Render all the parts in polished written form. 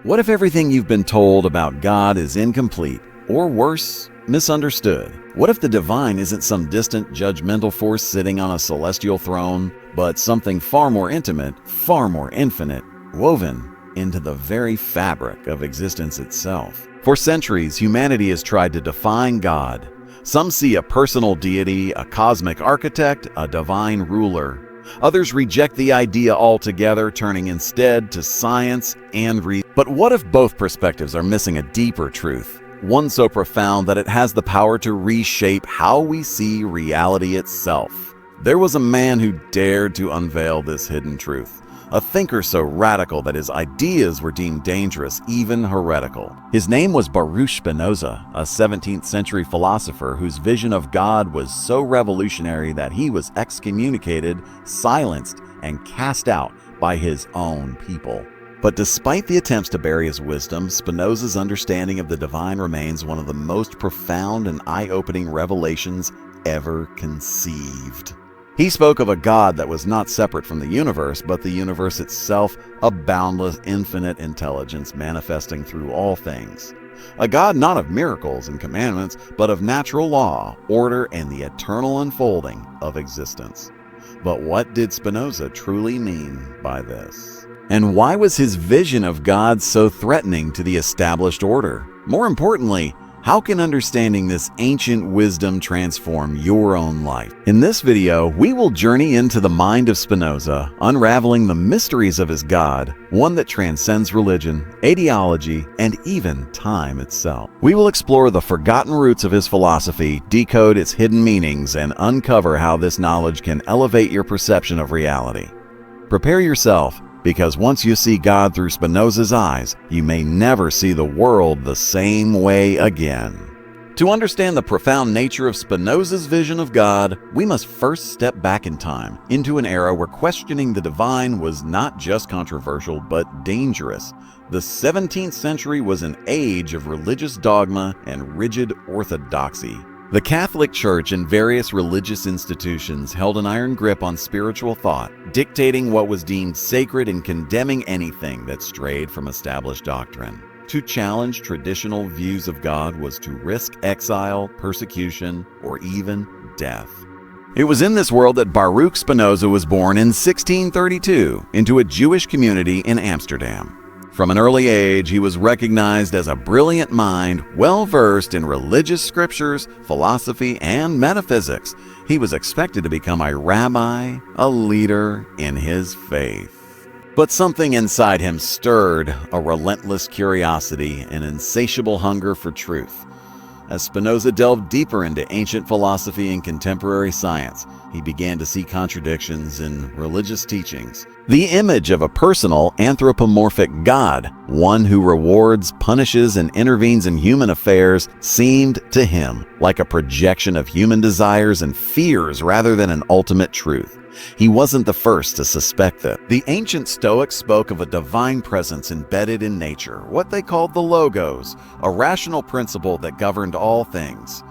What if everything you've been told about God is incomplete, or worse, misunderstood? What if the divine isn't some distant, judgmental force sitting on a celestial throne, but something far more intimate, far more infinite, woven into the very fabric of existence itself? For centuries, humanity has tried to define God. Some see a personal deity, a cosmic architect, a divine ruler. Others reject the idea altogether, turning instead to science and reason. But what if both perspectives are missing a deeper truth? One so profound that it has the power to reshape how we see reality itself. There was a man who dared to unveil this hidden truth. A thinker so radical that his ideas were deemed dangerous, even heretical. His name was Baruch Spinoza, a 17th century philosopher whose vision of God was so revolutionary that he was excommunicated, silenced, and cast out by his own people. But despite the attempts to bury his wisdom, Spinoza's understanding of the divine remains one of the most profound and eye-opening revelations ever conceived. He spoke of a God that was not separate from the universe, but the universe itself, a boundless, infinite intelligence manifesting through all things. A God not of miracles and commandments, but of natural law, order, and the eternal unfolding of existence. But what did Spinoza truly mean by this? And why was his vision of God so threatening to the established order? More importantly, how can understanding this ancient wisdom transform your own life? In this video, we will journey into the mind of Spinoza, unraveling the mysteries of his God, one that transcends religion, ideology, and even time itself. We will explore the forgotten roots of his philosophy, decode its hidden meanings, and uncover how this knowledge can elevate your perception of reality. Prepare yourself, because once you see God through Spinoza's eyes, you may never see the world the same way again. To understand the profound nature of Spinoza's vision of God, we must first step back in time, into an era where questioning the divine was not just controversial, but dangerous. The 17th century was an age of religious dogma and rigid orthodoxy. The Catholic Church and various religious institutions held an iron grip on spiritual thought, dictating what was deemed sacred and condemning anything that strayed from established doctrine. To challenge traditional views of God was to risk exile, persecution, or even death. It was in this world that Baruch Spinoza was born in 1632 into a Jewish community in Amsterdam. From an early age, he was recognized as a brilliant mind, well-versed in religious scriptures, philosophy, and metaphysics. He was expected to become a rabbi, a leader in his faith. But something inside him stirred a relentless curiosity, an insatiable hunger for truth. As Spinoza delved deeper into ancient philosophy and contemporary science, he began to see contradictions in religious teachings. The image of a personal, anthropomorphic God, one who rewards, punishes, and intervenes in human affairs, seemed to him like a projection of human desires and fears rather than an ultimate truth. He wasn't the first to suspect that. The ancient Stoics spoke of a divine presence embedded in nature, what they called the logos, a rational principle that governed all things.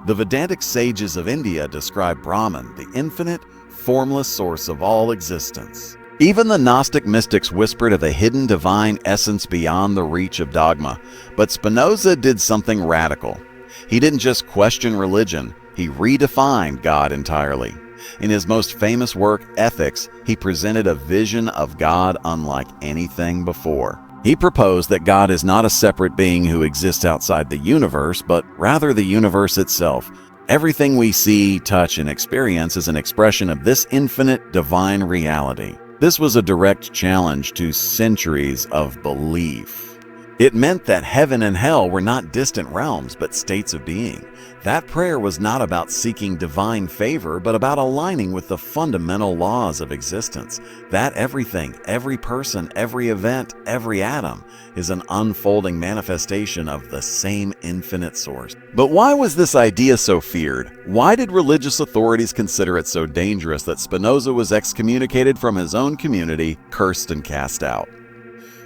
The Vedantic sages of India described Brahman, the infinite, formless source of all existence. Even the Gnostic mystics whispered of a hidden divine essence beyond the reach of dogma. But Spinoza did something radical. He didn't just question religion, he redefined God entirely. In his most famous work, Ethics, he presented a vision of God unlike anything before. He proposed that God is not a separate being who exists outside the universe, but rather the universe itself. Everything we see, touch, and experience is an expression of this infinite divine reality. This was a direct challenge to centuries of belief. It meant that heaven and hell were not distant realms, but states of being. That prayer was not about seeking divine favor, but about aligning with the fundamental laws of existence. That everything, every person, every event, every atom is an unfolding manifestation of the same infinite source. But why was this idea so feared? Why did religious authorities consider it so dangerous that Spinoza was excommunicated from his own community, cursed and cast out?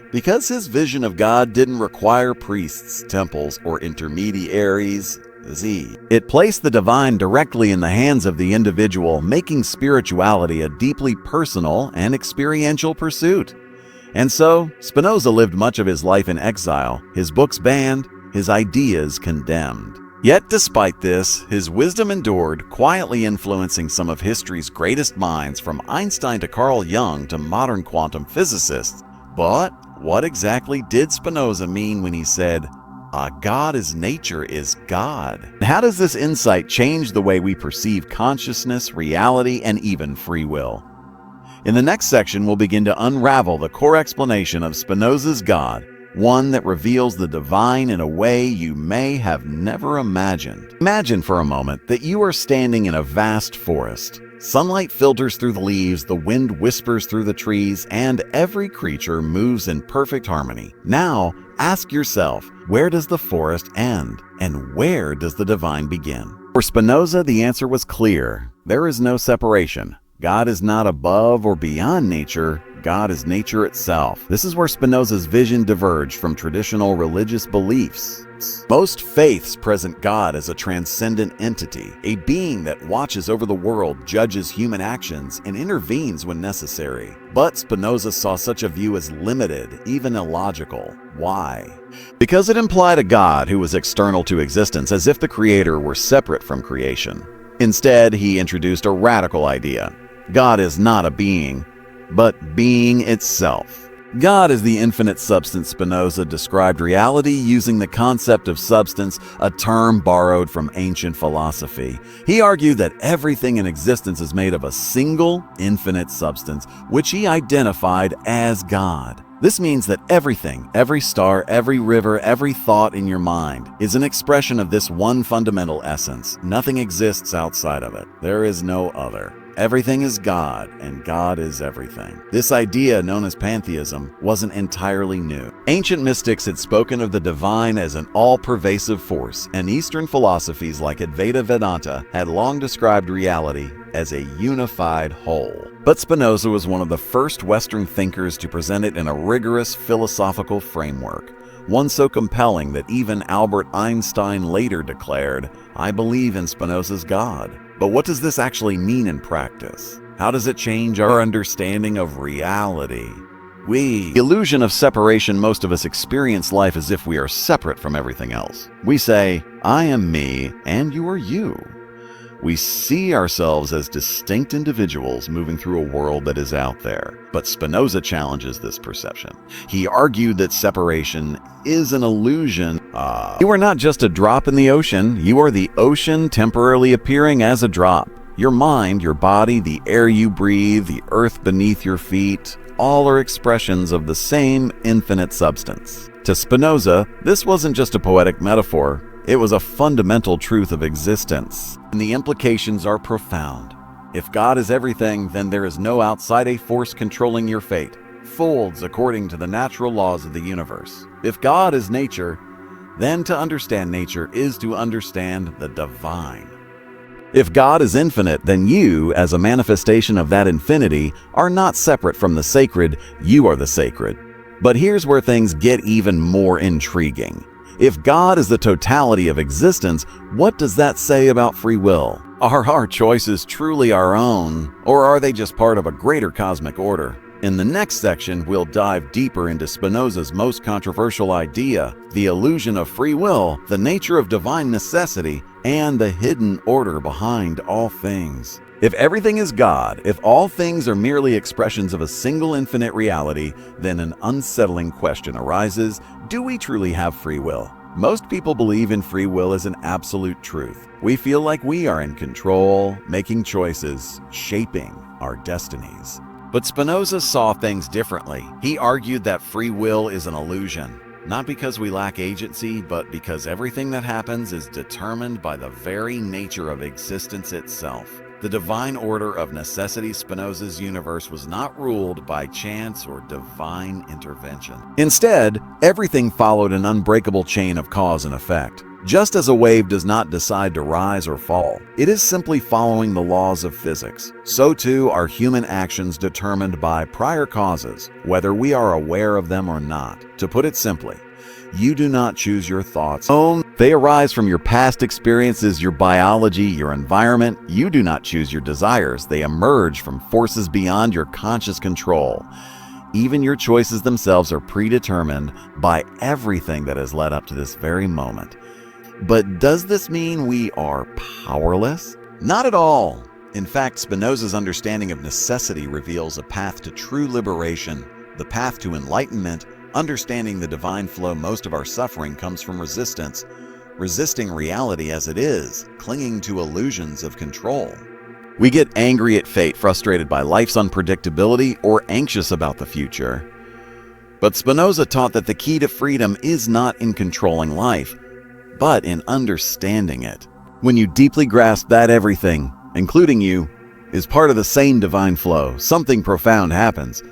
Because his vision of God didn't require priests, temples, or intermediaries. It placed the divine directly in the hands of the individual, making spirituality a deeply personal and experiential pursuit. And so, Spinoza lived much of his life in exile, his books banned, his ideas condemned. Yet despite this, his wisdom endured, quietly influencing some of history's greatest minds, from Einstein to Carl Jung to modern quantum physicists. But what exactly did Spinoza mean when he said, God is nature is God? How does this insight change the way we perceive consciousness, reality, and even free will? In the next section, we'll begin to unravel the core explanation of Spinoza's God, one that reveals the divine in a way you may have never imagined. Imagine for a moment that you are standing in a vast forest. Sunlight filters through the leaves, the wind whispers through the trees, and every creature moves in perfect harmony. Now, ask yourself, where does the forest end? And where does the divine begin? For Spinoza, the answer was clear. There is no separation. God is not above or beyond nature. God is nature itself. This is where Spinoza's vision diverged from traditional religious beliefs. Most faiths present God as a transcendent entity, a being that watches over the world, judges human actions, and intervenes when necessary. But Spinoza saw such a view as limited, even illogical. Why? Because it implied a God who was external to existence, as if the creator were separate from creation. Instead, he introduced a radical idea. God is not a being, but being itself. God is the infinite substance. Spinoza described reality using the concept of substance, a term borrowed from ancient philosophy. He argued that everything in existence is made of a single, infinite substance, which he identified as God. This means that everything, every star, every river, every thought in your mind is an expression of this one fundamental essence. Nothing exists outside of it. There is no other. Everything is God, and God is everything. This idea, known as pantheism, wasn't entirely new. Ancient mystics had spoken of the divine as an all-pervasive force, and Eastern philosophies like Advaita Vedanta had long described reality as a unified whole. But Spinoza was one of the first Western thinkers to present it in a rigorous philosophical framework, one so compelling that even Albert Einstein later declared, "I believe in Spinoza's God." But what does this actually mean in practice? How does it change our understanding of reality? The illusion of separation. Most of us experience life as if we are separate from everything else. We say, I am me and you are you. We see ourselves as distinct individuals moving through a world that is out there. But Spinoza challenges this perception. He argued that separation is an illusion. You are not just a drop in the ocean. You are the ocean temporarily appearing as a drop. Your mind, your body, the air you breathe, the earth beneath your feet, all are expressions of the same infinite substance. To Spinoza, this wasn't just a poetic metaphor. It was a fundamental truth of existence, and the implications are profound. If God is everything, then there is no outside a force controlling your fate. Folds according to the natural laws of the universe. If God is nature, then to understand nature is to understand the divine. If God is infinite, then you, as a manifestation of that infinity, are not separate from the sacred, you are the sacred. But here's where things get even more intriguing. If God is the totality of existence, what does that say about free will? Are our choices truly our own, or are they just part of a greater cosmic order? In the next section, we'll dive deeper into Spinoza's most controversial idea, the illusion of free will, the nature of divine necessity, and the hidden order behind all things. If everything is God, if all things are merely expressions of a single infinite reality, then an unsettling question arises: do we truly have free will? Most people believe in free will as an absolute truth. We feel like we are in control, making choices, shaping our destinies. But Spinoza saw things differently. He argued that free will is an illusion, not because we lack agency, but because everything that happens is determined by the very nature of existence itself. The divine order of necessity. Spinoza's universe was not ruled by chance or divine intervention. Instead, everything followed an unbreakable chain of cause and effect. Just as a wave does not decide to rise or fall, it is simply following the laws of physics. So too are human actions determined by prior causes, whether we are aware of them or not. To put it simply, you do not choose your thoughts. They arise from your past experiences, your biology, your environment. You do not choose your desires. They emerge from forces beyond your conscious control. even your choices themselves are predetermined by everything that has led up to this very moment. But does this mean we are powerless? Not at all. In fact, Spinoza's understanding of necessity reveals a path to true liberation, the path to enlightenment. Understanding the divine flow. Most of our suffering comes from resistance, resisting reality as it is, clinging to illusions of control. We get angry at fate, frustrated by life's unpredictability, or anxious about the future. But Spinoza taught that the key to freedom is not in controlling life, but in understanding it. When you deeply grasp that everything, including you, is part of the same divine flow, something profound happens.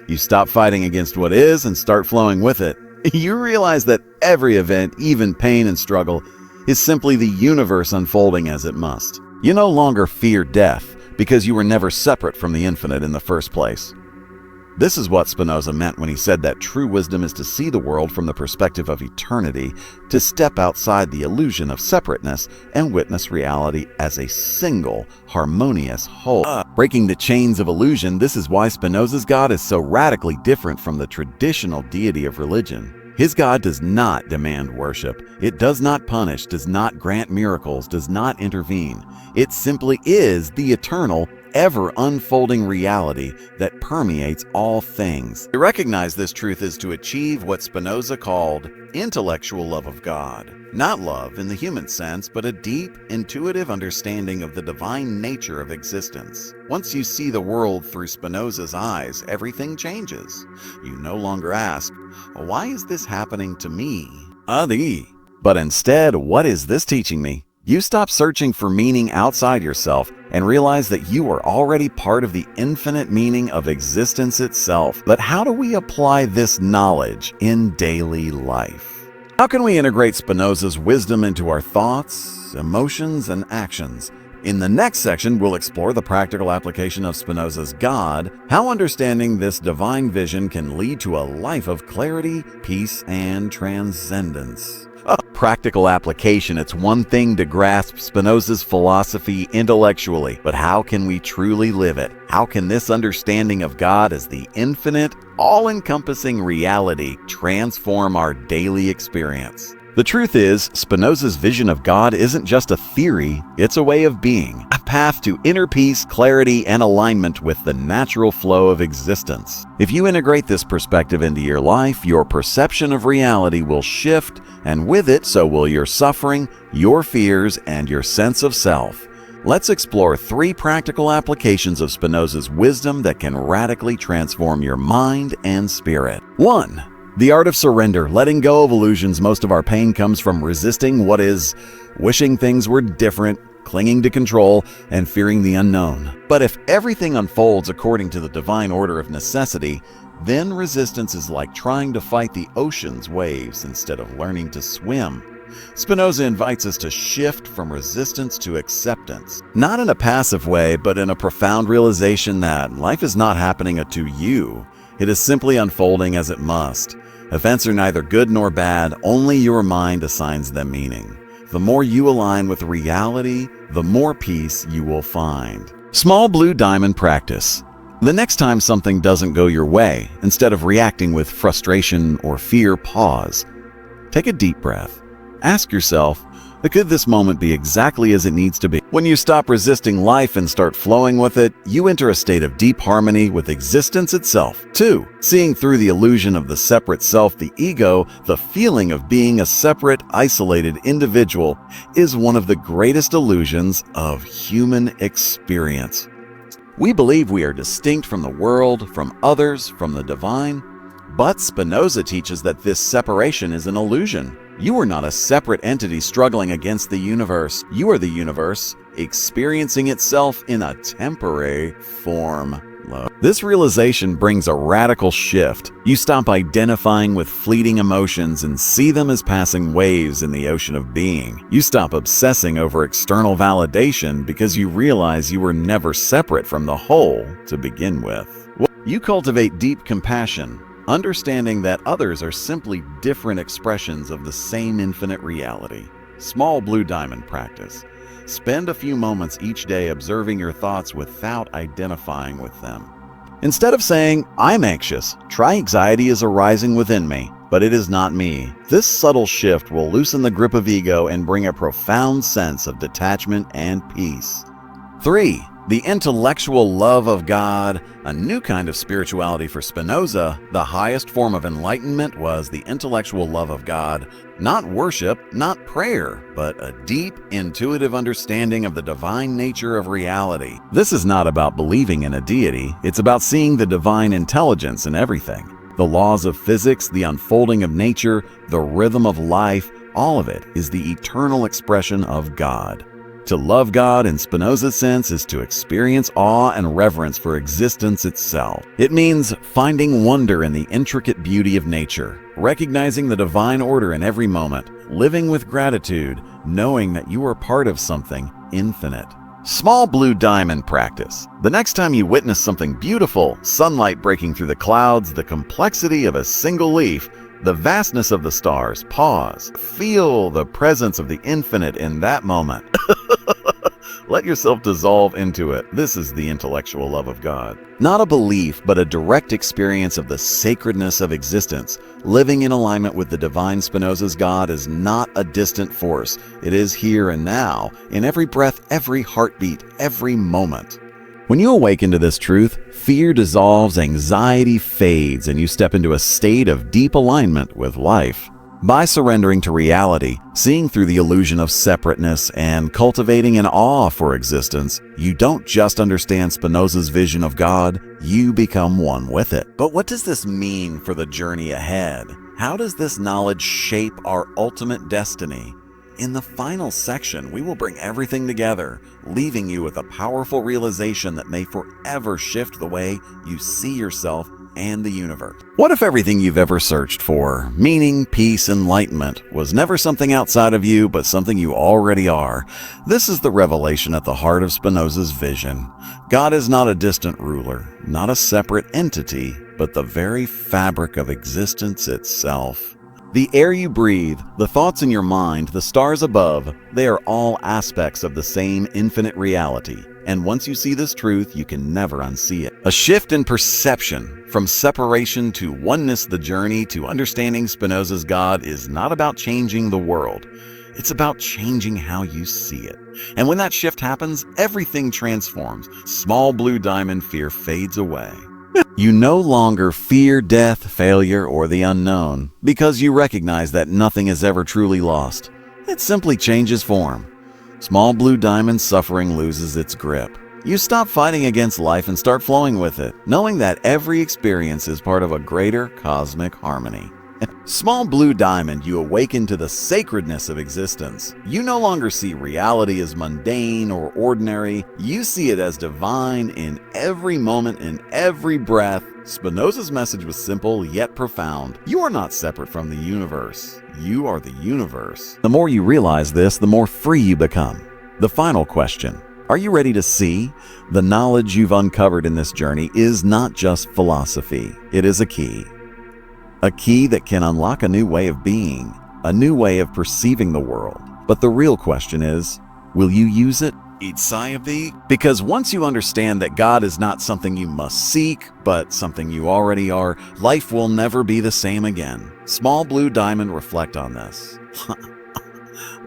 You stop fighting against what is and start flowing with it. You realize that every event, even pain and struggle, is simply the universe unfolding as it must. You no longer fear death because you were never separate from the infinite in the first place. This is what Spinoza meant when he said that true wisdom is to see the world from the perspective of eternity, to step outside the illusion of separateness and witness reality as a single, harmonious whole. Breaking the chains of illusion, this is why Spinoza's God is so radically different from the traditional deity of religion. His God does not demand worship. It does not punish, does not grant miracles, does not intervene. It simply is the eternal, ever-unfolding reality that permeates all things. To recognize this truth is to achieve what Spinoza called intellectual love of God. Not love in the human sense, but a deep, intuitive understanding of the divine nature of existence. Once you see the world through Spinoza's eyes, everything changes. You no longer ask, "Why is this happening to me?" But instead, "What is this teaching me?" You stop searching for meaning outside yourself and realize that you are already part of the infinite meaning of existence itself. But how do we apply this knowledge in daily life? How can we integrate Spinoza's wisdom into our thoughts, emotions, and actions? In the next section, we'll explore the practical application of Spinoza's God, how understanding this divine vision can lead to a life of clarity, peace, and transcendence. Practical application. It's one thing to grasp Spinoza's philosophy intellectually, but how can we truly live it? How can this understanding of God as the infinite, all-encompassing reality transform our daily experience? The truth is, Spinoza's vision of God isn't just a theory, it's a way of being, a path to inner peace, clarity, and alignment with the natural flow of existence. If you integrate this perspective into your life, your perception of reality will shift, and with it, so will your suffering, your fears, and your sense of self. Let's explore 3 practical applications of Spinoza's wisdom that can radically transform your mind and spirit. 1. The art of surrender, letting go of illusions. Most of our pain comes from resisting what is, wishing things were different, clinging to control, and fearing the unknown. But if everything unfolds according to the divine order of necessity, then resistance is like trying to fight the ocean's waves instead of learning to swim. Spinoza invites us to shift from resistance to acceptance, not in a passive way, but in a profound realization that life is not happening to you. It is simply unfolding as it must. Events are neither good nor bad, only your mind assigns them meaning. The more you align with reality, the more peace you will find. Small blue diamond practice. The next time something doesn't go your way, instead of reacting with frustration or fear, pause. Take a deep breath. Ask yourself, could this moment be exactly as it needs to be? When you stop resisting life and start flowing with it, you enter a state of deep harmony with existence itself. 2. Seeing through the illusion of the separate self, the ego, the feeling of being a separate, isolated individual is one of the greatest illusions of human experience. We believe we are distinct from the world, from others, from the divine. But Spinoza teaches that this separation is an illusion. You are not a separate entity struggling against the universe. You are the universe, experiencing itself in a temporary form. This realization brings a radical shift. You stop identifying with fleeting emotions and see them as passing waves in the ocean of being. You stop obsessing over external validation because you realize you were never separate from the whole to begin with. You cultivate deep compassion, understanding that others are simply different expressions of the same infinite reality. Small blue diamond practice. Spend a few moments each day observing your thoughts without identifying with them. Instead of saying, "I'm anxious," try, "Anxiety is arising within me, but it is not me." This subtle shift will loosen the grip of ego and bring a profound sense of detachment and peace. 3. The intellectual love of God. A new kind of spirituality for Spinoza, the highest form of enlightenment was the intellectual love of God. Not worship, not prayer, but a deep, intuitive understanding of the divine nature of reality. This is not about believing in a deity, it's about seeing the divine intelligence in everything. The laws of physics, the unfolding of nature, the rhythm of life, all of it is the eternal expression of God. To love God in Spinoza's sense is to experience awe and reverence for existence itself. It means finding wonder in the intricate beauty of nature, recognizing the divine order in every moment, living with gratitude, knowing that you are part of something infinite. Small blue diamond practice. The next time you witness something beautiful, sunlight breaking through the clouds, the complexity of a single leaf, the vastness of the stars, pause. Feel the presence of the infinite in that moment. Let yourself dissolve into it. This is the intellectual love of God. Not a belief, but a direct experience of the sacredness of existence. Living in alignment with the divine Spinoza's God is not a distant force. It is here and now, in every breath, every heartbeat, every moment. When you awaken to this truth, fear dissolves, anxiety fades, and you step into a state of deep alignment with life. By surrendering to reality, seeing through the illusion of separateness, and cultivating an awe for existence, you don't just understand Spinoza's vision of God, you become one with it. But what does this mean for the journey ahead? How does this knowledge shape our ultimate destiny? In the final section, we will bring everything together, leaving you with a powerful realization that may forever shift the way you see yourself and the universe. What if everything you've ever searched for, meaning, peace, enlightenment, was never something outside of you, but something you already are? This is the revelation at the heart of Spinoza's vision. God is not a distant ruler, not a separate entity, but the very fabric of existence itself. The air you breathe, the thoughts in your mind, the stars above, they are all aspects of the same infinite reality. And once you see this truth, you can never unsee it. A shift in perception, from separation to oneness. The journey to understanding Spinoza's God is not about changing the world. It's about changing how you see it. And when that shift happens, everything transforms. Small blue diamond fear fades away. You no longer fear death, failure, or the unknown, because you recognize that nothing is ever truly lost. It simply changes form. Small blue diamond suffering loses its grip. You stop fighting against life and start flowing with it, knowing that every experience is part of a greater cosmic harmony. Small blue diamond, you awaken to the sacredness of existence. You no longer see reality as mundane or ordinary. You see it as divine in every moment, in every breath. Spinoza's message was simple yet profound. You are not separate from the universe. You are the universe. The more you realize this, the more free you become. The final question: are you ready to see? The knowledge you've uncovered in this journey is not just philosophy. It is a key. A key that can unlock a new way of being, a new way of perceiving the world. But the real question is, will you use it? Each sigh of thee? Because once you understand that God is not something you must seek, but something you already are, life will never be the same again. Small blue diamond, reflect on this.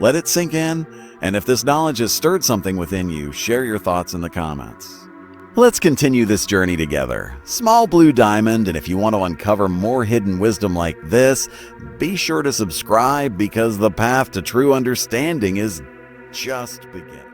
Let it sink in, and if this knowledge has stirred something within you, share your thoughts in the comments. Let's continue this journey together. Small blue diamond, and if you want to uncover more hidden wisdom like this, be sure to subscribe, because the path to true understanding is just beginning.